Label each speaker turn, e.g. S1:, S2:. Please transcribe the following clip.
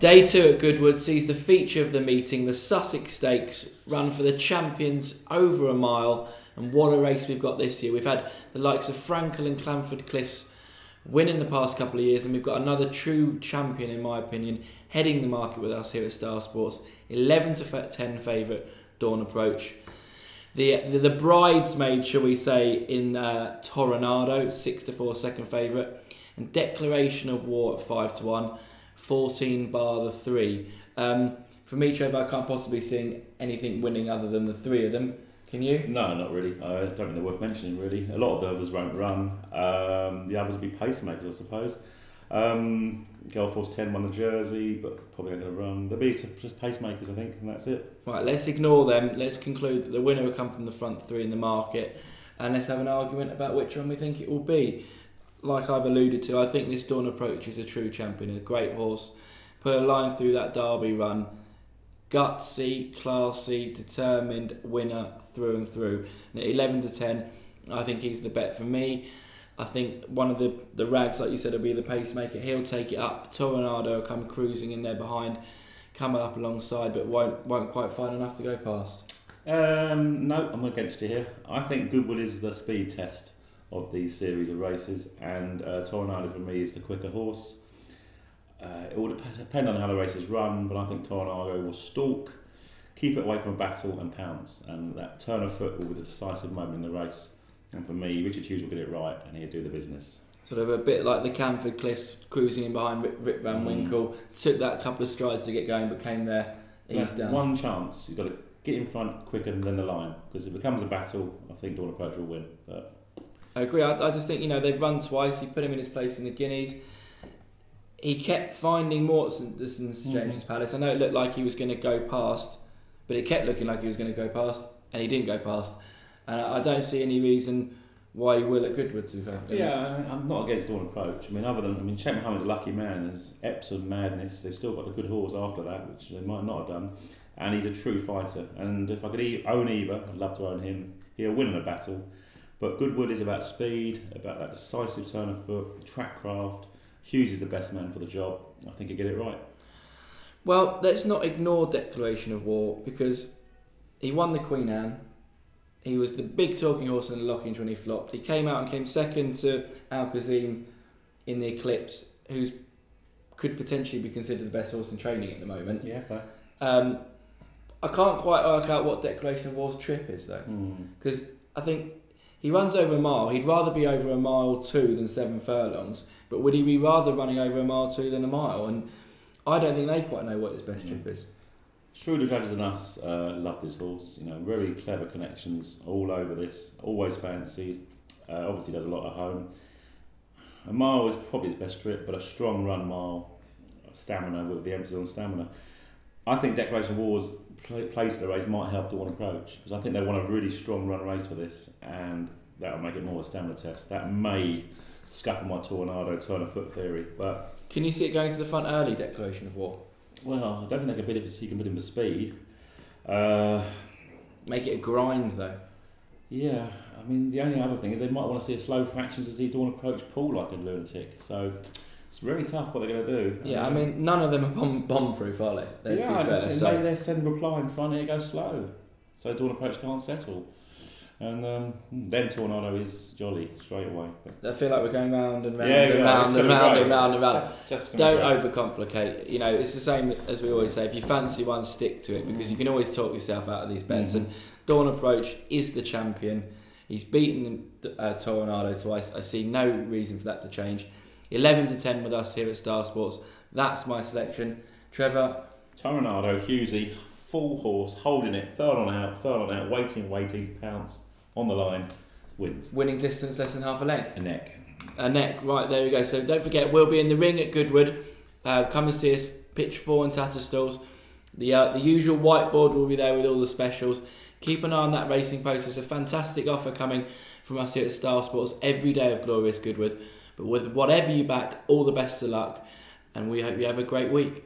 S1: Day 2 at Goodwood sees the feature of the meeting, the Sussex Stakes, run for the champions over a mile. And what a race we've got this year. We've had the likes of Frankel and Clanford Cliffs win in the past couple of years, and we've got another true champion, in my opinion, heading the market with us here at Star Sports. 11 to 10 favourite, Dawn Approach. The bridesmaid, shall we say, in Toronado, 6 to 4 second favourite, and Declaration of War at 5 to 1, 14 bar the 3. For me, Trevor, I can't possibly see anything winning other than the 3 of them. Can you?
S2: No, not really. I don't think they're worth mentioning, really. A lot of the others won't run. The others will be pacemakers, I suppose. Gale Force 10 won the jersey, but probably ain't going to run. They'll be just pacemakers, I think, and that's it.
S1: Right, let's ignore them. Let's conclude that the winner will come from the front 3 in the market, and let's have an argument about which one we think it will be. Like I've alluded to, I think this Dawn Approach is a true champion, a great horse. Put a line through that Derby run. Gutsy, classy, determined winner through and through. And at 11 to 10, I think he's the bet for me. I think one of the rags, like you said, will be the pacemaker. He'll take it up. Toronado will come cruising in there behind, coming up alongside, but won't quite find enough to go past.
S2: No, I'm against you here. I think Goodwood is the speed test of these series of races, and Toronado for me is the quicker horse. It will depend on how the races run, but I think Toronado will stalk, keep it away from a battle and pounce, and that turn of foot will be the decisive moment in the race. And for me, Richard Hughes will get it right and he'll do the business.
S1: Sort of a bit like the Clanford Cliffs cruising in behind Rip Van Winkle. Took that couple of strides to get going, but came there, eased down.
S2: One chance, you've got to get in front quicker than the line, because if it becomes a battle, I think Dawn Approach will win. But
S1: I agree. I just think, they've run twice. He put him in his place in the Guineas. He kept finding Morton's James's Palace. I know it looked like he was going to go past, but it kept looking like he was going to go past, and he didn't go past. And I don't see any reason why he will at Goodwood, to be fair.
S2: Yeah, I'm not against Dawn Approach. Sheikh Mohammed's a lucky man. There's Epsom madness. They've still got a good horse after that, which they might not have done. And he's a true fighter. And if I could own either, I'd love to own him. He'll win in a battle. But Goodwood is about speed, about that decisive turn of foot, track craft. Hughes is the best man for the job. I think he'll get it right.
S1: Well, let's not ignore Declaration of War, because he won the Queen Anne. He was the big talking horse in the Lockings when he flopped. He came out and came second to Al Kazim in the Eclipse, who could potentially be considered the best horse in training at the moment.
S2: Yeah, fair.
S1: I can't quite work out what Declaration of War's trip is, though. Because I think he runs over a mile. He'd rather be over a mile 2 than 7 furlongs. But would he be rather running over a mile 2 than a mile? And I don't think they quite know what his best trip is.
S2: Shrewder judges than us love this horse. Very clever connections all over this. Always fancied. Obviously does a lot at home. A mile is probably his best trip, but a strong run mile, stamina with the emphasis on stamina. I think Declaration of War's place in the race might help Dawn Approach, because I think they want a really strong run race for this, and that'll make it more a stamina test. That may scupper my Toronado turn of foot theory, but
S1: can you see it going to the front early, Declaration of War?
S2: Well, I don't think they can bid if he can bid him for speed.
S1: Make it a grind, though.
S2: Yeah, the only other thing is they might want to see a slow fractions to see Dawn Approach pull like a lunatic. So it's very tough what they're going to do.
S1: Yeah, none of them are bomb-proof, are they?
S2: Maybe they send reply in front and it goes slow, so Dawn Approach can't settle. And then Tornado is jolly straight away.
S1: I feel like we're going round and round
S2: and
S1: round.
S2: Just
S1: Don't overcomplicate. It's the same as we always say. If you fancy one, stick to it, because you can always talk yourself out of these bets. And Dawn Approach is the champion. He's beaten Toronado twice. I see no reason for that to change. 11 to 10 with us here at Star Sports. That's my selection. Trevor?
S2: Toronado, Hughesy, full horse, holding it, furlong out, waiting, pounce. On the line, wins.
S1: Winning distance less than half a length.
S2: A
S1: neck, right, there we go. So don't forget, we'll be in the ring at Goodwood. Come and see us, pitch 4 and Tatterstalls. The usual whiteboard will be there with all the specials. Keep an eye on that racing post. There's a fantastic offer coming from us here at Star Sports every day of Glorious Goodwood. But with whatever you back, all the best of luck. And we hope you have a great week.